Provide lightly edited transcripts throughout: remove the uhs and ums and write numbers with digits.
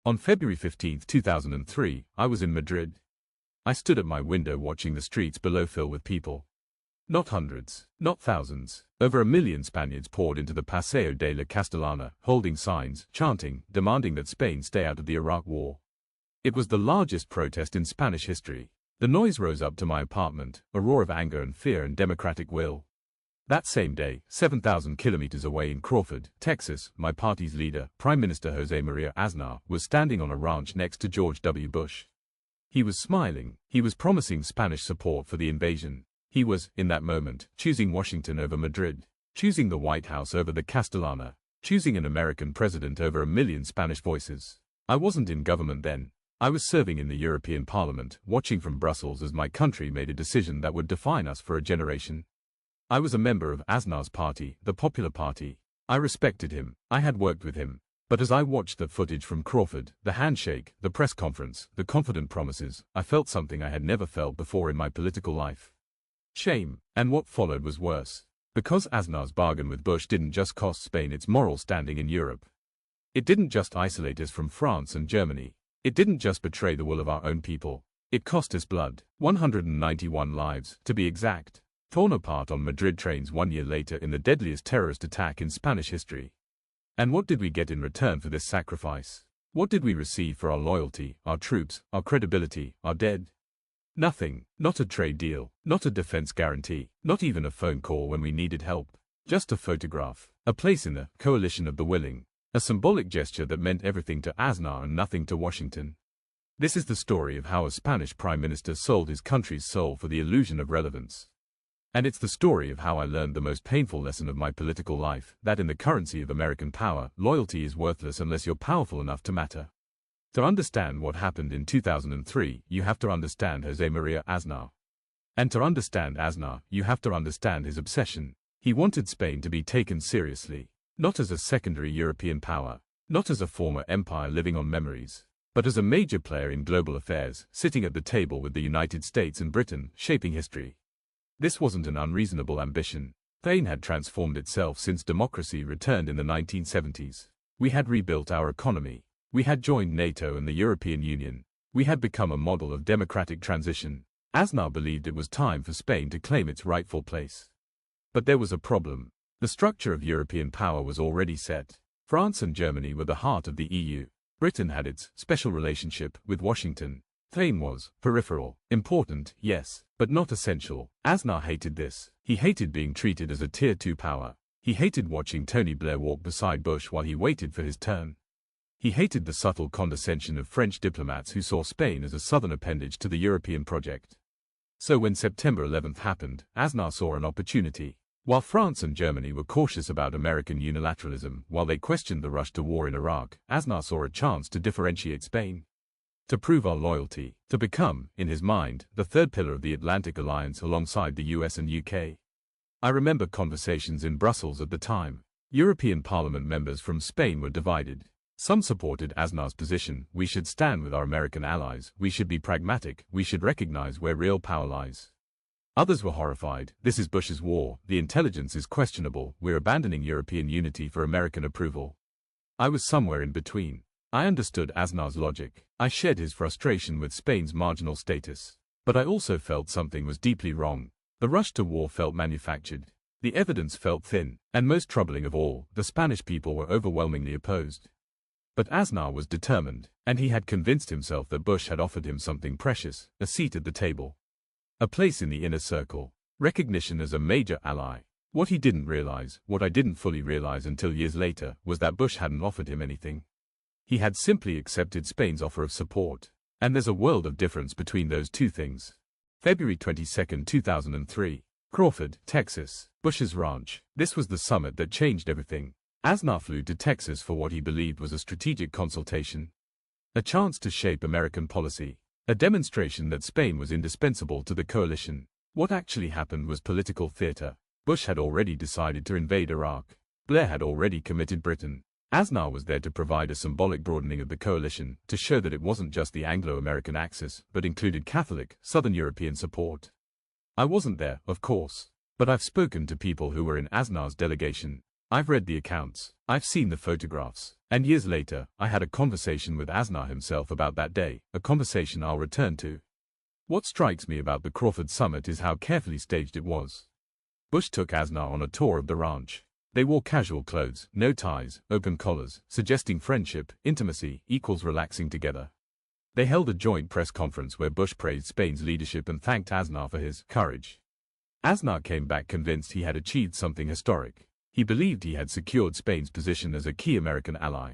On February 15, 2003, I was in Madrid. I stood at my window watching the streets below fill with people. Not hundreds, not thousands. Over 1 million Spaniards poured into the Paseo de la Castellana, holding signs, chanting, demanding that Spain stay out of the Iraq War. It was the largest protest in Spanish history. The noise rose up to my apartment, a roar of anger and fear and democratic will. That same day, 7,000 kilometers away in Crawford, Texas, my party's leader, Prime Minister José María Aznar, was standing on a ranch next to George W. Bush. He was smiling. He was promising Spanish support for the invasion. He was, in that moment, choosing Washington over Madrid, choosing the White House over the Castellana, choosing an American president over 1 million Spanish voices. I wasn't in government then. I was serving in the European Parliament, watching from Brussels as my country made a decision that would define us for a generation. I was a member of Aznar's party, the Popular Party. I respected him. I had worked with him. But as I watched the footage from Crawford, the handshake, the press conference, the confident promises, I felt something I had never felt before in my political life. Shame. And what followed was worse. Because Aznar's bargain with Bush didn't just cost Spain its moral standing in Europe. It didn't just isolate us from France and Germany. It didn't just betray the will of our own people. It cost us blood. 191 lives, to be exact. Torn apart on Madrid trains 1 year later in the deadliest terrorist attack in Spanish history. And what did we get in return for this sacrifice? What did we receive for our loyalty, our troops, our credibility, our dead? Nothing. Not a trade deal, not a defense guarantee, not even a phone call when we needed help. Just a photograph, a place in the coalition of the willing, a symbolic gesture that meant everything to Aznar and nothing to Washington. This is the story of how a Spanish prime minister sold his country's soul for the illusion of relevance. And it's the story of how I learned the most painful lesson of my political life, that in the currency of American power, loyalty is worthless unless you're powerful enough to matter. To understand what happened in 2003, you have to understand José María Aznar. And to understand Aznar, you have to understand his obsession. He wanted Spain to be taken seriously, not as a secondary European power, not as a former empire living on memories, but as a major player in global affairs, sitting at the table with the United States and Britain, shaping history. This wasn't an unreasonable ambition. Spain had transformed itself since democracy returned in the 1970s. We had rebuilt our economy. We had joined NATO and the European Union. We had become a model of democratic transition. Aznar believed it was time for Spain to claim its rightful place. But there was a problem. The structure of European power was already set. France and Germany were the heart of the EU. Britain had its special relationship with Washington. Spain was peripheral, important, yes, but not essential. Aznar hated this. He hated being treated as a Tier 2 power. He hated watching Tony Blair walk beside Bush while he waited for his turn. He hated the subtle condescension of French diplomats who saw Spain as a southern appendage to the European project. So when September 11th happened, Aznar saw an opportunity. While France and Germany were cautious about American unilateralism, while they questioned the rush to war in Iraq, Aznar saw a chance to differentiate Spain. To prove our loyalty, to become, in his mind, the third pillar of the Atlantic Alliance alongside the US and UK. I remember conversations in Brussels at the time. European Parliament members from Spain were divided. Some supported Aznar's position: we should stand with our American allies, we should be pragmatic, we should recognize where real power lies. Others were horrified: this is Bush's war, the intelligence is questionable, we're abandoning European unity for American approval. I was somewhere in between. I understood Aznar's logic. I shared his frustration with Spain's marginal status. But I also felt something was deeply wrong. The rush to war felt manufactured. The evidence felt thin. And most troubling of all, the Spanish people were overwhelmingly opposed. But Aznar was determined, and he had convinced himself that Bush had offered him something precious: a seat at the table. A place in the inner circle. Recognition as a major ally. What he didn't realize, what I didn't fully realize until years later, was that Bush hadn't offered him anything. He had simply accepted Spain's offer of support. And there's a world of difference between those two things. February 22, 2003. Crawford, Texas. Bush's ranch. This was the summit that changed everything. Aznar flew to Texas for what he believed was a strategic consultation. A chance to shape American policy. A demonstration that Spain was indispensable to the coalition. What actually happened was political theater. Bush had already decided to invade Iraq. Blair had already committed Britain. Aznar was there to provide a symbolic broadening of the coalition, to show that it wasn't just the Anglo-American axis, but included Catholic, Southern European support. I wasn't there, of course. But I've spoken to people who were in Aznar's delegation. I've read the accounts. I've seen the photographs. And years later, I had a conversation with Aznar himself about that day, a conversation I'll return to. What strikes me about the Crawford summit is how carefully staged it was. Bush took Aznar on a tour of the ranch. They wore casual clothes, no ties, open collars, suggesting friendship, intimacy, equals relaxing together. They held a joint press conference where Bush praised Spain's leadership and thanked Aznar for his courage. Aznar came back convinced he had achieved something historic. He believed he had secured Spain's position as a key American ally.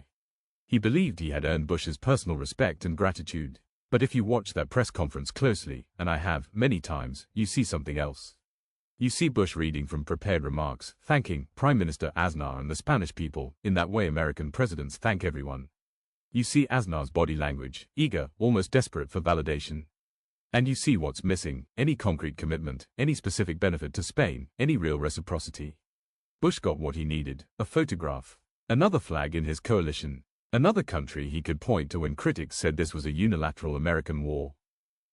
He believed he had earned Bush's personal respect and gratitude. But if you watch that press conference closely, and I have, many times, you see something else. You see Bush reading from prepared remarks, thanking Prime Minister Aznar and the Spanish people, in that way American presidents thank everyone. You see Aznar's body language, eager, almost desperate for validation. And you see what's missing, any concrete commitment, any specific benefit to Spain, any real reciprocity. Bush got what he needed, a photograph. Another flag in his coalition. Another country he could point to when critics said this was a unilateral American war.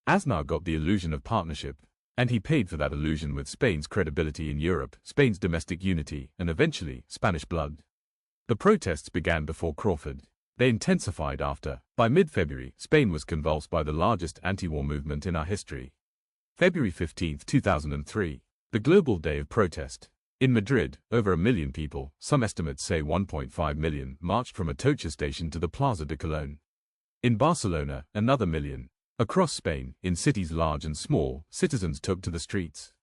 Aznar got the illusion of partnership. And he paid for that illusion with Spain's credibility in Europe, Spain's domestic unity, and eventually, Spanish blood. The protests began before Crawford. They intensified after. By mid-February, Spain was convulsed by the largest anti-war movement in our history. February 15, 2003. The global day of protest. In Madrid, over 1 million people, some estimates say 1.5 million, marched from Atocha station to the Plaza de Colón. In Barcelona, another million. Across Spain, in cities large and small, citizens took to the streets.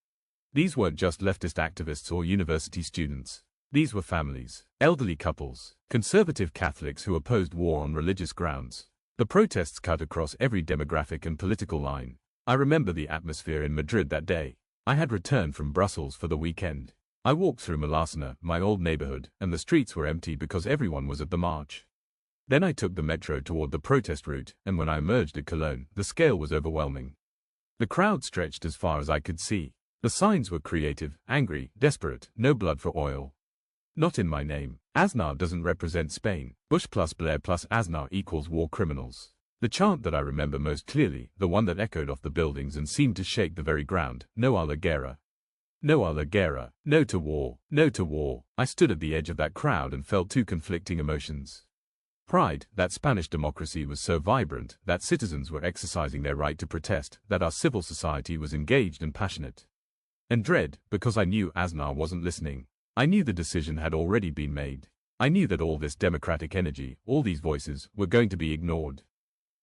These weren't just leftist activists or university students. These were families, elderly couples, conservative Catholics who opposed war on religious grounds. The protests cut across every demographic and political line. I remember the atmosphere in Madrid that day. I had returned from Brussels for the weekend. I walked through Malásina, my old neighborhood, and the streets were empty because everyone was at the march. Then I took the metro toward the protest route, and when I emerged at Cologne, the scale was overwhelming. The crowd stretched as far as I could see. The signs were creative, angry, desperate, no blood for oil. Not in my name. Aznar doesn't represent Spain. Bush plus Blair plus Aznar equals war criminals. The chant that I remember most clearly, the one that echoed off the buildings and seemed to shake the very ground, no a la guerra. No a la guerra, no to war, no to war. I stood at the edge of that crowd and felt two conflicting emotions. Pride, that Spanish democracy was so vibrant, that citizens were exercising their right to protest, that our civil society was engaged and passionate. And dread, because I knew Aznar wasn't listening. I knew the decision had already been made. I knew that all this democratic energy, all these voices, were going to be ignored.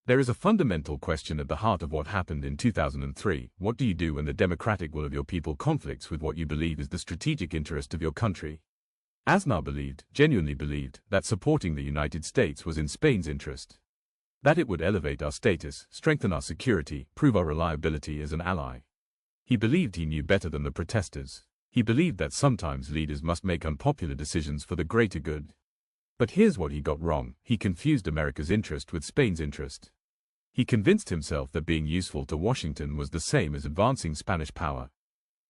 There is a fundamental question at the heart of what happened in 2003. What do you do when the democratic will of your people conflicts with what you believe is the strategic interest of your country? Aznar believed, genuinely believed, that supporting the United States was in Spain's interest. That it would elevate our status, strengthen our security, prove our reliability as an ally. He believed he knew better than the protesters. He believed that sometimes leaders must make unpopular decisions for the greater good. But here's what he got wrong. He confused America's interest with Spain's interest. He convinced himself that being useful to Washington was the same as advancing Spanish power.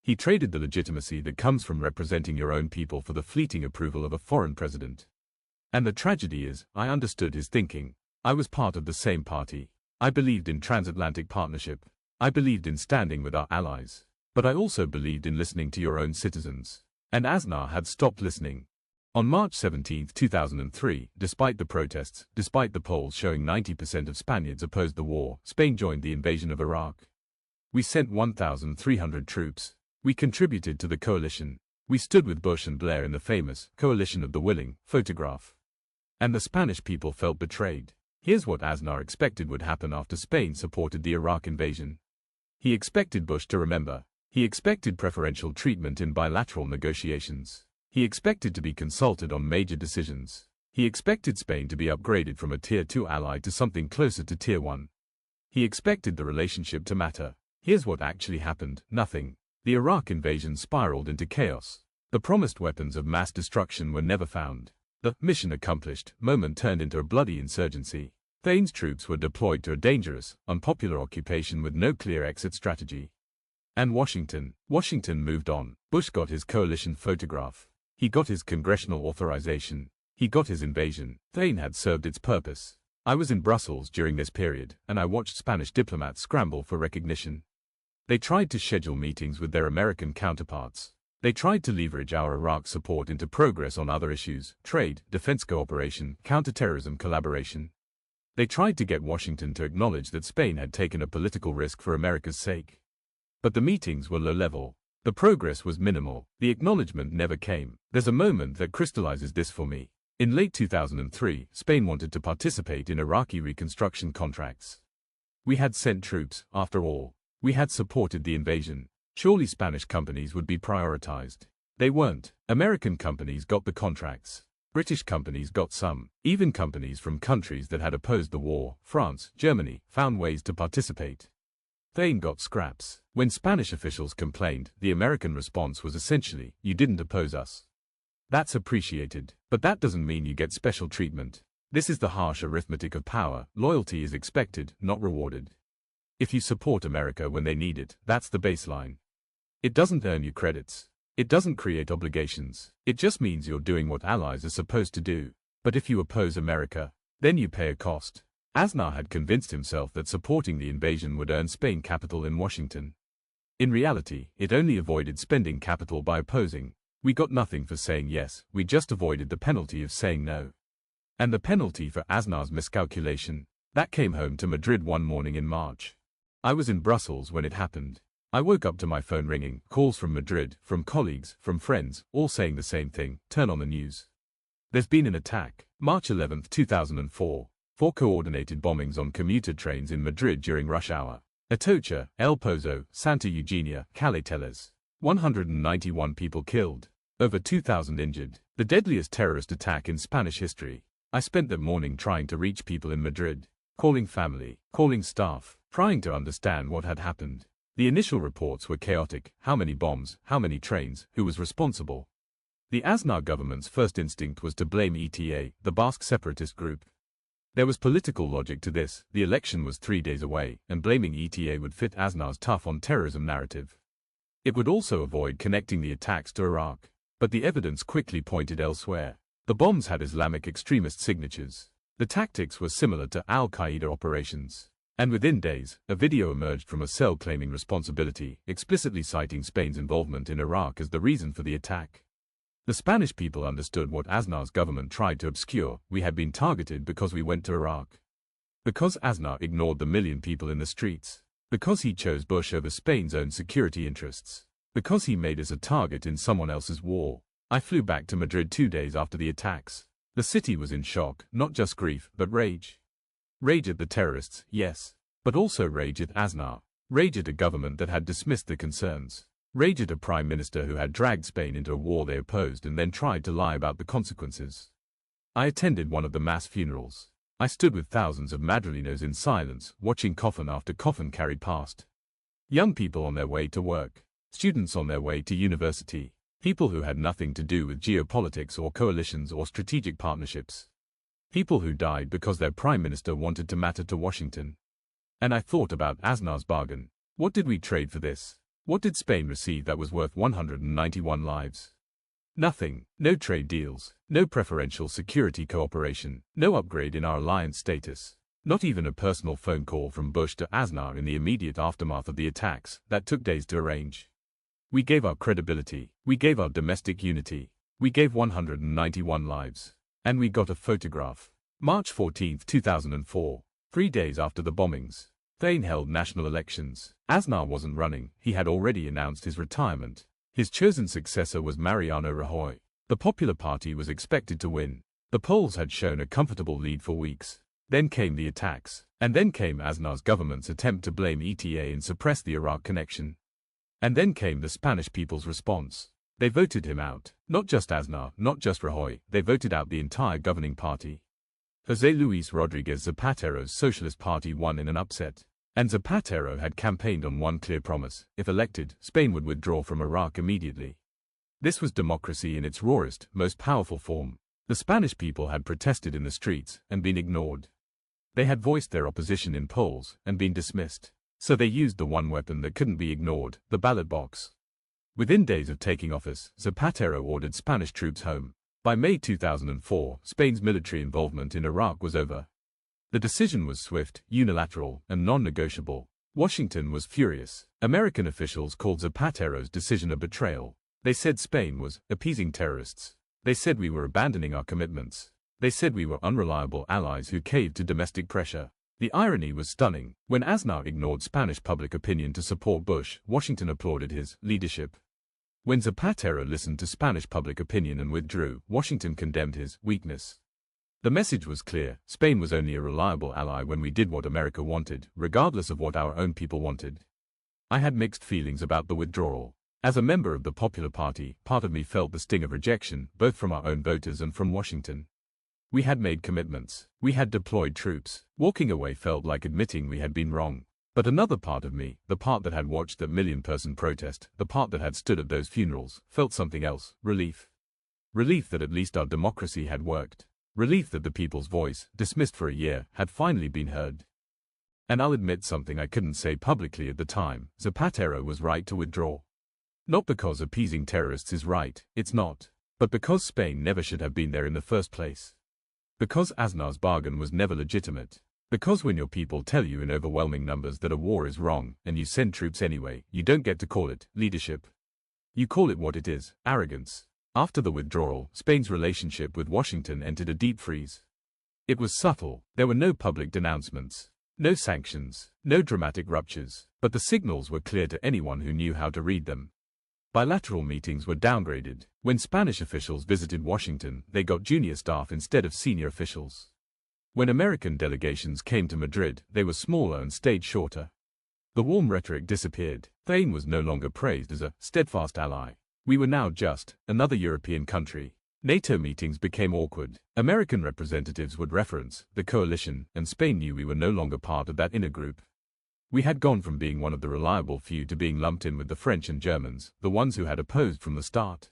He traded the legitimacy that comes from representing your own people for the fleeting approval of a foreign president. And the tragedy is, I understood his thinking. I was part of the same party. I believed in transatlantic partnership. I believed in standing with our allies. But I also believed in listening to your own citizens. And Aznar had stopped listening. On March 17, 2003, despite the protests, despite the polls showing 90% of Spaniards opposed the war, Spain joined the invasion of Iraq. We sent 1,300 troops. We contributed to the coalition. We stood with Bush and Blair in the famous Coalition of the Willing photograph. And the Spanish people felt betrayed. Here's what Aznar expected would happen after Spain supported the Iraq invasion. He expected Bush to remember. He expected preferential treatment in bilateral negotiations. He expected to be consulted on major decisions. He expected Spain to be upgraded from a Tier 2 ally to something closer to Tier 1. He expected the relationship to matter. Here's what actually happened: nothing. The Iraq invasion spiraled into chaos. The promised weapons of mass destruction were never found. The mission accomplished moment turned into a bloody insurgency. Spain's troops were deployed to a dangerous, unpopular occupation with no clear exit strategy. And Washington moved on. Bush got his coalition photograph. He got his congressional authorization. He got his invasion. Spain had served its purpose. I was in Brussels during this period, and I watched Spanish diplomats scramble for recognition. They tried to schedule meetings with their American counterparts. They tried to leverage our Iraq support into progress on other issues: trade, defense cooperation, counterterrorism collaboration. They tried to get Washington to acknowledge that Spain had taken a political risk for America's sake. But the meetings were low-level. The progress was minimal. The acknowledgement never came. There's a moment that crystallizes this for me. In late 2003, Spain wanted to participate in Iraqi reconstruction contracts. We had sent troops, after all. We had supported the invasion. Surely Spanish companies would be prioritized. They weren't. American companies got the contracts. British companies got some. Even companies from countries that had opposed the war, France, Germany, found ways to participate. Spain got scraps. When Spanish officials complained, the American response was essentially, "You didn't oppose us." That's appreciated. But that doesn't mean you get special treatment. This is the harsh arithmetic of power. Loyalty is expected, not rewarded. If you support America when they need it, that's the baseline. It doesn't earn you credits. It doesn't create obligations. It just means you're doing what allies are supposed to do. But if you oppose America, then you pay a cost. Aznar had convinced himself that supporting the invasion would earn Spain capital in Washington. In reality, it only avoided spending capital by opposing. We got nothing for saying yes, we just avoided the penalty of saying no. And the penalty for Aznar's miscalculation, that came home to Madrid one morning in March. I was in Brussels when it happened. I woke up to my phone ringing, calls from Madrid, from colleagues, from friends, all saying the same thing: turn on the news. There's been an attack. March 11, 2004. 4 coordinated bombings on commuter trains in Madrid during rush hour. Atocha, El Pozo, Santa Eugenia, Calais-Teles. 191 people killed. Over 2,000 injured. The deadliest terrorist attack in Spanish history. I spent the morning trying to reach people in Madrid. Calling family, calling staff, trying to understand what had happened. The initial reports were chaotic: how many bombs, how many trains, who was responsible. The Aznar government's first instinct was to blame ETA, the Basque separatist group. There was political logic to this. The election was 3 days away, and blaming ETA would fit Aznar's tough-on-terrorism narrative. It would also avoid connecting the attacks to Iraq. But the evidence quickly pointed elsewhere. The bombs had Islamic extremist signatures. The tactics were similar to al-Qaeda operations. And within days, a video emerged from a cell claiming responsibility, explicitly citing Spain's involvement in Iraq as the reason for the attack. The Spanish people understood what Aznar's government tried to obscure: we had been targeted because we went to Iraq. Because Aznar ignored the million people in the streets. Because he chose Bush over Spain's own security interests. Because he made us a target in someone else's war. I flew back to Madrid 2 days after the attacks. The city was in shock, not just grief, but rage. Rage at the terrorists, yes. But also rage at Aznar. Rage at a government that had dismissed the concerns. Rage at a prime minister who had dragged Spain into a war they opposed and then tried to lie about the consequences. I attended one of the mass funerals. I stood with thousands of Madrileños in silence, watching coffin after coffin carried past. Young people on their way to work. Students on their way to university. People who had nothing to do with geopolitics or coalitions or strategic partnerships. People who died because their prime minister wanted to matter to Washington. And I thought about Aznar's bargain. What did we trade for this? What did Spain receive that was worth 191 lives? Nothing. No trade deals. No preferential security cooperation. No upgrade in our alliance status. Not even a personal phone call from Bush to Aznar in the immediate aftermath of the attacks that took days to arrange. We gave our credibility. We gave our domestic unity. We gave 191 lives. And we got a photograph. March 14, 2004. 3 days after the bombings. Spain held national elections. Aznar wasn't running. He had already announced his retirement. His chosen successor was Mariano Rajoy. The Popular Party was expected to win. The polls had shown a comfortable lead for weeks. Then came the attacks. And then came Aznar's government's attempt to blame ETA and suppress the Iraq connection. And then came the Spanish people's response. They voted him out. Not just Aznar, not just Rajoy, they voted out the entire governing party. José Luis Rodríguez Zapatero's Socialist Party won in an upset. And Zapatero had campaigned on one clear promise: if elected, Spain would withdraw from Iraq immediately. This was democracy in its rawest, most powerful form. The Spanish people had protested in the streets and been ignored. They had voiced their opposition in polls and been dismissed. So they used the one weapon that couldn't be ignored, the ballot box. Within days of taking office, Zapatero ordered Spanish troops home. By May 2004, Spain's military involvement in Iraq was over. The decision was swift, unilateral, and non-negotiable. Washington was furious. American officials called Zapatero's decision a betrayal. They said Spain was appeasing terrorists. They said we were abandoning our commitments. They said we were unreliable allies who caved to domestic pressure. The irony was stunning. When Aznar ignored Spanish public opinion to support Bush, Washington applauded his leadership. When Zapatero listened to Spanish public opinion and withdrew, Washington condemned his weakness. The message was clear: Spain was only a reliable ally when we did what America wanted, regardless of what our own people wanted. I had mixed feelings about the withdrawal. As a member of the Popular Party, part of me felt the sting of rejection, both from our own voters and from Washington. We had made commitments. We had deployed troops. Walking away felt like admitting we had been wrong. But another part of me, the part that had watched the million-person protest, the part that had stood at those funerals, felt something else: relief. Relief that at least our democracy had worked. Relief that the people's voice, dismissed for a year, had finally been heard. And I'll admit something I couldn't say publicly at the time: Zapatero was right to withdraw. Not because appeasing terrorists is right, it's not. But because Spain never should have been there in the first place. Because Aznar's bargain was never legitimate. Because when your people tell you in overwhelming numbers that a war is wrong, and you send troops anyway, you don't get to call it leadership. You call it what it is: arrogance. After the withdrawal, Spain's relationship with Washington entered a deep freeze. It was subtle. There were no public denouncements, no sanctions, no dramatic ruptures, but the signals were clear to anyone who knew how to read them. Bilateral meetings were downgraded. When Spanish officials visited Washington, they got junior staff instead of senior officials. When American delegations came to Madrid, they were smaller and stayed shorter. The warm rhetoric disappeared. Spain was no longer praised as a steadfast ally. We were now just another European country. NATO meetings became awkward. American representatives would reference the coalition, and Spain knew we were no longer part of that inner group. We had gone from being one of the reliable few to being lumped in with the French and Germans, the ones who had opposed from the start.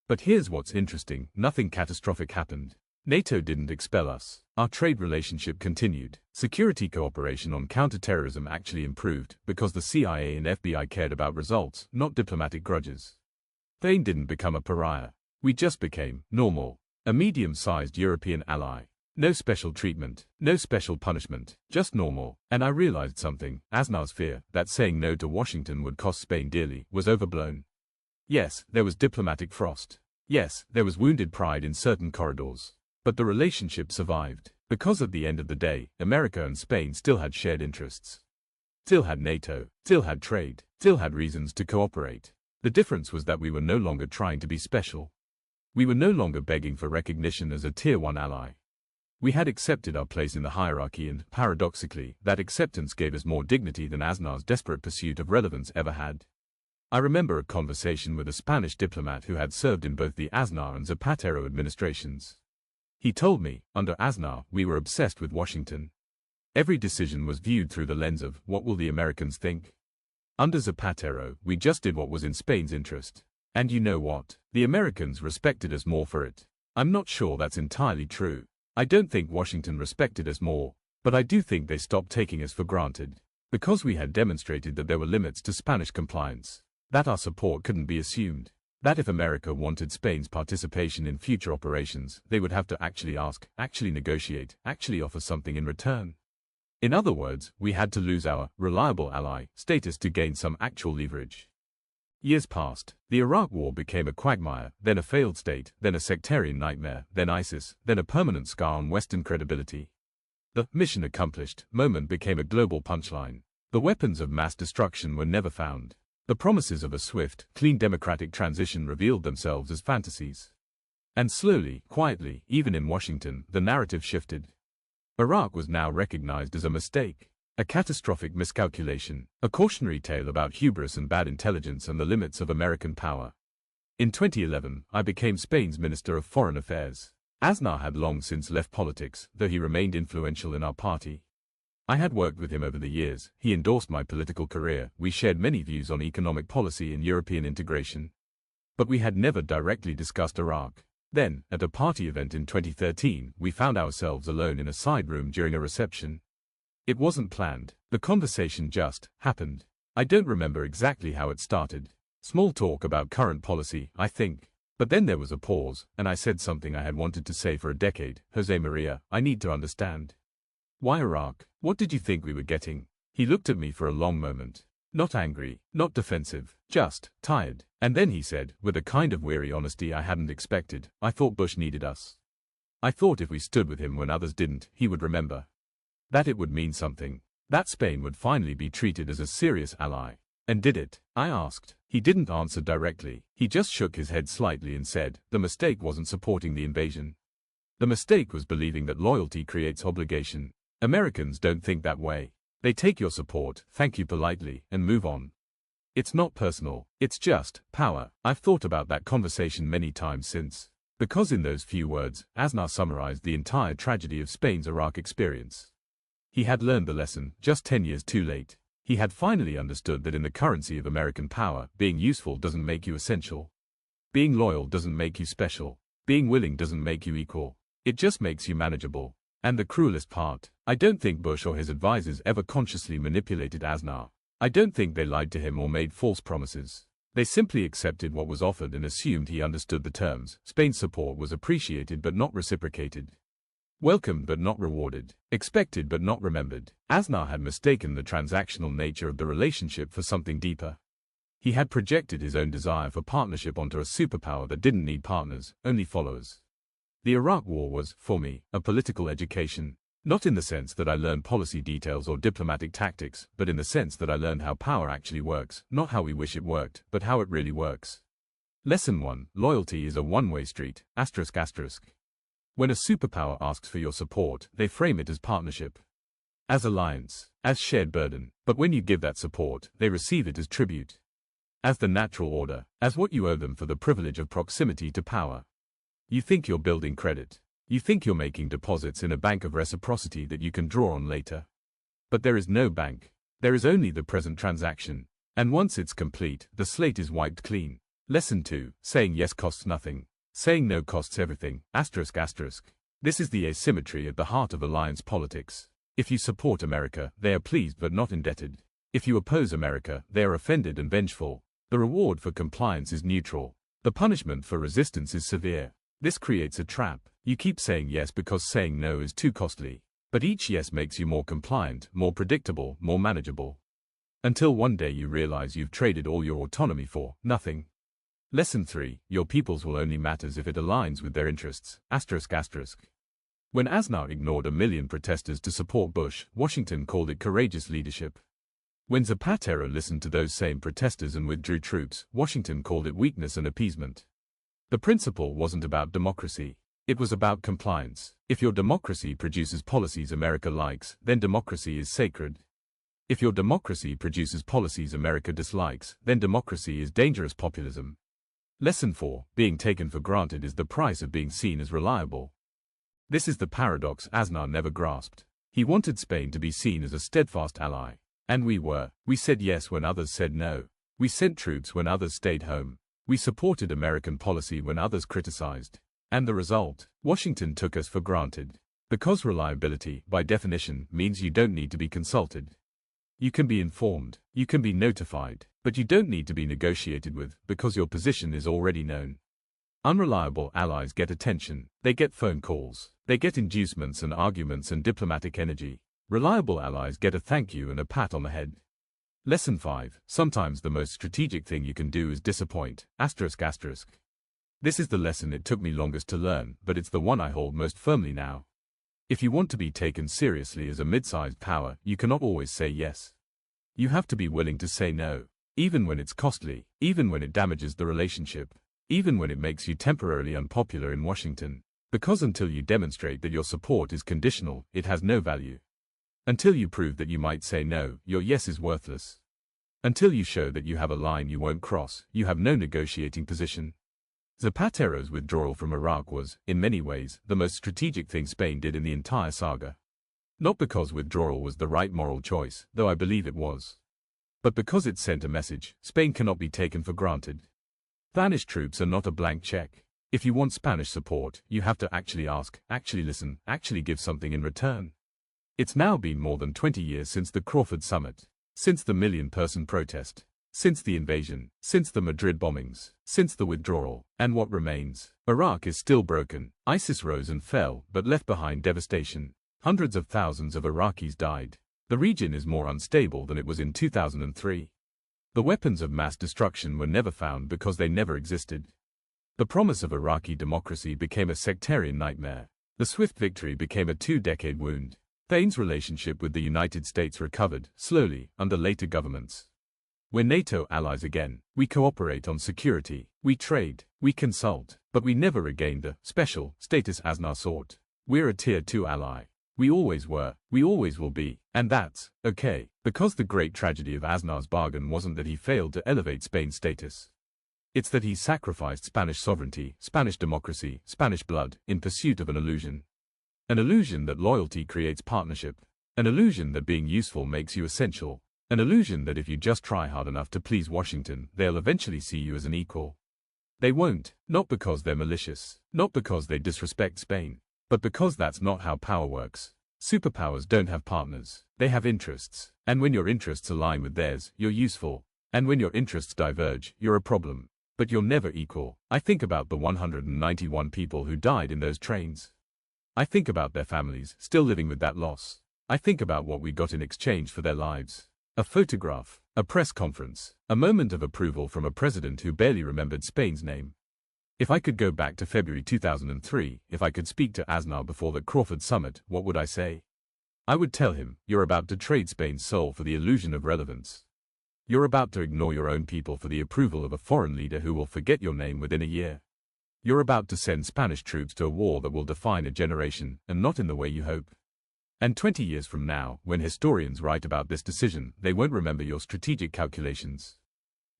But here's what's interesting: nothing catastrophic happened. NATO didn't expel us. Our trade relationship continued. Security cooperation on counterterrorism actually improved, because the CIA and FBI cared about results, not diplomatic grudges. Spain didn't become a pariah. We just became normal. A medium-sized European ally. No special treatment, no special punishment, just normal. And I realized something: Aznar's fear that saying no to Washington would cost Spain dearly was overblown. Yes, there was diplomatic frost. Yes, there was wounded pride in certain corridors. But the relationship survived, because at the end of the day, America and Spain still had shared interests. Still had NATO, still had trade, still had reasons to cooperate. The difference was that we were no longer trying to be special. We were no longer begging for recognition as a Tier 1 ally. We had accepted our place in the hierarchy, and, paradoxically, that acceptance gave us more dignity than Aznar's desperate pursuit of relevance ever had. I remember a conversation with a Spanish diplomat who had served in both the Aznar and Zapatero administrations. He told me, under Aznar, we were obsessed with Washington. Every decision was viewed through the lens of, what will the Americans think? Under Zapatero, we just did what was in Spain's interest. And you know what? The Americans respected us more for it. I'm not sure that's entirely true. I don't think Washington respected us more, but I do think they stopped taking us for granted. Because we had demonstrated that there were limits to Spanish compliance. That our support couldn't be assumed. That if America wanted Spain's participation in future operations, they would have to actually ask, actually negotiate, actually offer something in return. In other words, we had to lose our reliable ally status to gain some actual leverage. Years passed. The Iraq War became a quagmire, then a failed state, then a sectarian nightmare, then ISIS, then a permanent scar on Western credibility. The mission accomplished moment became a global punchline. The weapons of mass destruction were never found. The promises of a swift, clean democratic transition revealed themselves as fantasies. And slowly, quietly, even in Washington, the narrative shifted. Iraq was now recognized as a mistake, a catastrophic miscalculation, a cautionary tale about hubris and bad intelligence and the limits of American power. In 2011, I became Spain's Minister of Foreign Affairs. Aznar had long since left politics, though he remained influential in our party. I had worked with him over the years. He endorsed my political career. We shared many views on economic policy and European integration. But we had never directly discussed Iraq. Then, at a party event in 2013, we found ourselves alone in a side room during a reception. It wasn't planned. The conversation just happened. I don't remember exactly how it started. Small talk about current policy, I think. But then there was a pause, and I said something I had wanted to say for a decade. José María, I need to understand. Why Iraq? What did you think we were getting? He looked at me for a long moment. Not angry, not defensive, just tired. And then he said, with a kind of weary honesty I hadn't expected, I thought Bush needed us. I thought if we stood with him when others didn't, he would remember. That it would mean something. That Spain would finally be treated as a serious ally. And did it? I asked. He didn't answer directly. He just shook his head slightly and said, the mistake wasn't supporting the invasion. The mistake was believing that loyalty creates obligation. Americans don't think that way. They take your support, thank you politely, and move on. It's not personal. It's just power. I've thought about that conversation many times since. Because in those few words, Aznar summarized the entire tragedy of Spain's Iraq experience. He had learned the lesson, just 10 years too late. He had finally understood that in the currency of American power, being useful doesn't make you essential. Being loyal doesn't make you special. Being willing doesn't make you equal. It just makes you manageable. And the cruelest part, I don't think Bush or his advisors ever consciously manipulated Aznar. I don't think they lied to him or made false promises. They simply accepted what was offered and assumed he understood the terms. Spain's support was appreciated but not reciprocated. Welcomed but not rewarded. Expected but not remembered. Aznar had mistaken the transactional nature of the relationship for something deeper. He had projected his own desire for partnership onto a superpower that didn't need partners, only followers. The Iraq War was, for me, a political education. Not in the sense that I learned policy details or diplomatic tactics, but in the sense that I learned how power actually works, not how we wish it worked, but how it really works. Lesson 1. Loyalty is a one-way street, ****. When a superpower asks for your support, they frame it as partnership, as alliance, as shared burden. But when you give that support, they receive it as tribute, as the natural order, as what you owe them for the privilege of proximity to power. You think you're building credit. You think you're making deposits in a bank of reciprocity that you can draw on later. But there is no bank. There is only the present transaction. And once it's complete, the slate is wiped clean. Lesson 2. Saying yes costs nothing. Saying no costs everything, ****. This is the asymmetry at the heart of alliance politics. If you support America, they are pleased but not indebted. If you oppose America, they are offended and vengeful. The reward for compliance is neutral. The punishment for resistance is severe. This creates a trap. You keep saying yes because saying no is too costly. But each yes makes you more compliant, more predictable, more manageable. Until one day you realize you've traded all your autonomy for nothing. Lesson 3. Your peoples will only matters if it aligns with their interests, ****. When Aznar ignored 1 million protesters to support Bush, Washington called it courageous leadership. When Zapatero listened to those same protesters and withdrew troops, Washington called it weakness and appeasement. The principle wasn't about democracy. It was about compliance. If your democracy produces policies America likes, then democracy is sacred. If your democracy produces policies America dislikes, then democracy is dangerous populism. Lesson 4. Being taken for granted is the price of being seen as reliable. This is the paradox Aznar never grasped. He wanted Spain to be seen as a steadfast ally. And we were. We said yes when others said no. We sent troops when others stayed home. We supported American policy when others criticized. And the result? Washington took us for granted. Because reliability, by definition, means you don't need to be consulted. You can be informed, you can be notified, but you don't need to be negotiated with, because your position is already known. Unreliable allies get attention, they get phone calls, they get inducements and arguments and diplomatic energy. Reliable allies get a thank you and a pat on the head. Lesson 5. Sometimes the most strategic thing you can do is disappoint, ****. This is the lesson it took me longest to learn, but it's the one I hold most firmly now. If you want to be taken seriously as a mid-sized power, you cannot always say yes. You have to be willing to say no, even when it's costly, even when it damages the relationship, even when it makes you temporarily unpopular in Washington. Because until you demonstrate that your support is conditional, it has no value. Until you prove that you might say no, your yes is worthless. Until you show that you have a line you won't cross, you have no negotiating position. Zapatero's withdrawal from Iraq was, in many ways, the most strategic thing Spain did in the entire saga. Not because withdrawal was the right moral choice, though I believe it was. But because it sent a message: Spain cannot be taken for granted. Spanish troops are not a blank check. If you want Spanish support, you have to actually ask, actually listen, actually give something in return. It's now been more than 20 years since the Crawford summit, since the million-person protest, since the invasion, since the Madrid bombings, since the withdrawal. And what remains? Iraq is still broken. ISIS rose and fell, but left behind devastation. Hundreds of thousands of Iraqis died. The region is more unstable than it was in 2003. The weapons of mass destruction were never found because they never existed. The promise of Iraqi democracy became a sectarian nightmare. The swift victory became a 2-decade wound. Spain's relationship with the United States recovered, slowly, under later governments. We're NATO allies again. We cooperate on security. We trade. We consult. But we never regained the special status Aznar sought. We're a Tier 2 ally. We always were. We always will be. And that's okay. Because the great tragedy of Aznar's bargain wasn't that he failed to elevate Spain's status. It's that he sacrificed Spanish sovereignty, Spanish democracy, Spanish blood, in pursuit of an illusion. An illusion that loyalty creates partnership. An illusion that being useful makes you essential. An illusion that if you just try hard enough to please Washington, they'll eventually see you as an equal. They won't, not because they're malicious, not because they disrespect Spain, but because that's not how power works. Superpowers don't have partners, they have interests, and when your interests align with theirs, you're useful, and when your interests diverge, you're a problem. But you're never equal. I think about the 191 people who died in those trains. I think about their families, still living with that loss. I think about what we got in exchange for their lives. A photograph, a press conference, a moment of approval from a president who barely remembered Spain's name. If I could go back to February 2003, if I could speak to Aznar before the Crawford summit, what would I say? I would tell him, you're about to trade Spain's soul for the illusion of relevance. You're about to ignore your own people for the approval of a foreign leader who will forget your name within a year. You're about to send Spanish troops to a war that will define a generation, and not in the way you hope. And 20 years from now, when historians write about this decision, they won't remember your strategic calculations.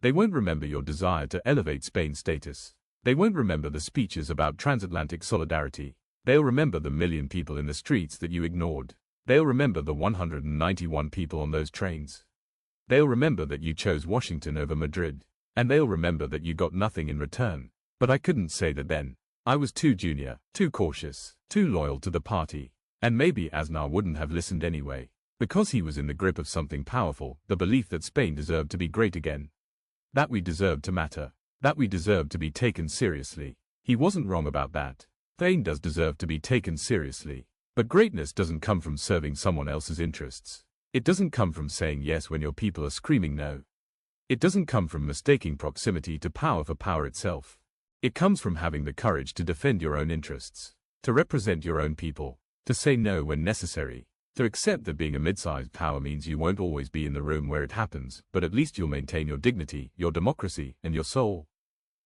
They won't remember your desire to elevate Spain's status. They won't remember the speeches about transatlantic solidarity. They'll remember the million people in the streets that you ignored. They'll remember the 191 people on those trains. They'll remember that you chose Washington over Madrid. And they'll remember that you got nothing in return. But I couldn't say that then. I was too junior, too cautious, too loyal to the party. And maybe Aznar wouldn't have listened anyway, because he was in the grip of something powerful, the belief that Spain deserved to be great again. That we deserved to matter. That we deserved to be taken seriously. He wasn't wrong about that. Spain does deserve to be taken seriously. But greatness doesn't come from serving someone else's interests. It doesn't come from saying yes when your people are screaming no. It doesn't come from mistaking proximity to power for power itself. It comes from having the courage to defend your own interests, to represent your own people, to say no when necessary, to accept that being a mid-sized power means you won't always be in the room where it happens, but at least you'll maintain your dignity, your democracy, and your soul.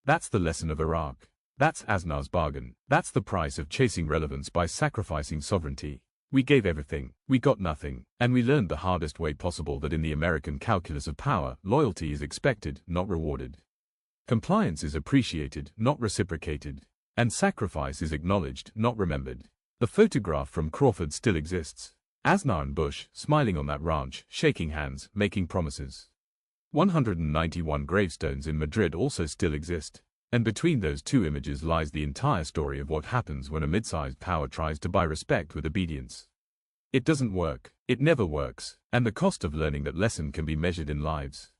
That's the lesson of Iraq. That's Aznar's bargain. That's the price of chasing relevance by sacrificing sovereignty. We gave everything, we got nothing, and we learned the hardest way possible that in the American calculus of power, loyalty is expected, not rewarded. Compliance is appreciated, not reciprocated. And sacrifice is acknowledged, not remembered. The photograph from Crawford still exists. Aznar and Bush, smiling on that ranch, shaking hands, making promises. 191 gravestones in Madrid also still exist. And between those two images lies the entire story of what happens when a mid-sized power tries to buy respect with obedience. It doesn't work. It never works. And the cost of learning that lesson can be measured in lives.